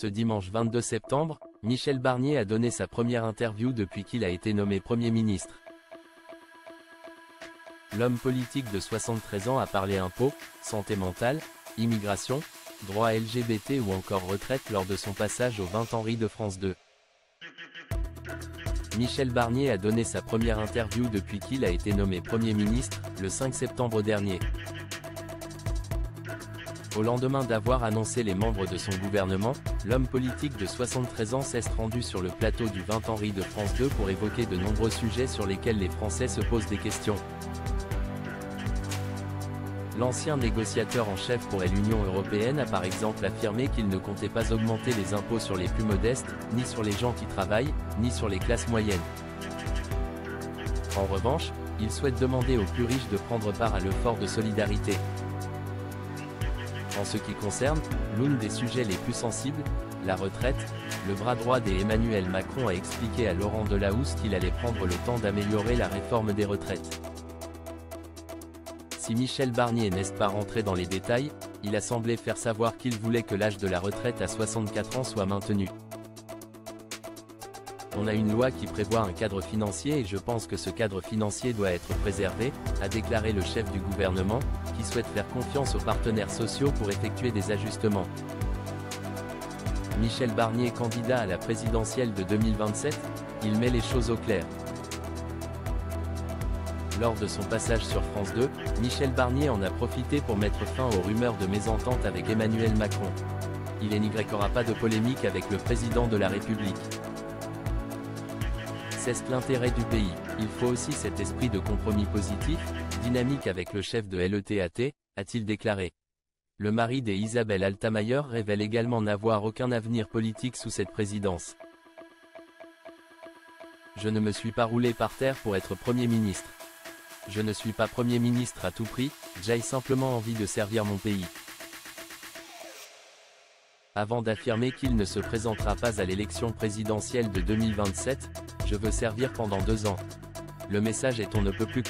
Ce dimanche 22 septembre, Michel Barnier a donné sa première interview depuis qu'il a été nommé Premier ministre. L'homme politique de 73 ans a parlé impôts, santé mentale, immigration, droits LGBT ou encore retraite lors de son passage au 20 Henri de France 2. Michel Barnier a donné sa première interview depuis qu'il a été nommé Premier ministre, le 5 septembre dernier. Au lendemain d'avoir annoncé les membres de son gouvernement, l'homme politique de 73 ans s'est rendu sur le plateau du 20 Henri de France 2 pour évoquer de nombreux sujets sur lesquels les Français se posent des questions. L'ancien négociateur en chef pour l'Union européenne a par exemple affirmé qu'il ne comptait pas augmenter les impôts sur les plus modestes, ni sur les gens qui travaillent, ni sur les classes moyennes. En revanche, il souhaite demander aux plus riches de prendre part à l'effort de solidarité. En ce qui concerne l'un des sujets les plus sensibles, la retraite, le bras droit d'Emmanuel Macron a expliqué à Laurent Delahousse qu'il allait prendre le temps d'améliorer la réforme des retraites. Si Michel Barnier n'est pas rentré dans les détails, il a semblé faire savoir qu'il voulait que l'âge de la retraite à 64 ans soit maintenu. On a une loi qui prévoit un cadre financier et je pense que ce cadre financier doit être préservé, a déclaré le chef du gouvernement, qui souhaite faire confiance aux partenaires sociaux pour effectuer des ajustements. Michel Barnier candidat à la présidentielle de 2027, il met les choses au clair. Lors de son passage sur France 2, Michel Barnier en a profité pour mettre fin aux rumeurs de mésentente avec Emmanuel Macron. Il n'y aura pas de polémique avec le président de la République. C'est l'intérêt du pays. Il faut aussi cet esprit de compromis positif, dynamique avec le chef de l'ETAT, a-t-il déclaré. Le mari d'Isabelle Altamayer révèle également n'avoir aucun avenir politique sous cette présidence. Je ne me suis pas roulé par terre pour être Premier ministre. Je ne suis pas Premier ministre à tout prix, j'ai simplement envie de servir mon pays. Avant d'affirmer qu'il ne se présentera pas à l'élection présidentielle de 2027, je veux servir pendant 2 ans. Le message est on ne peut plus.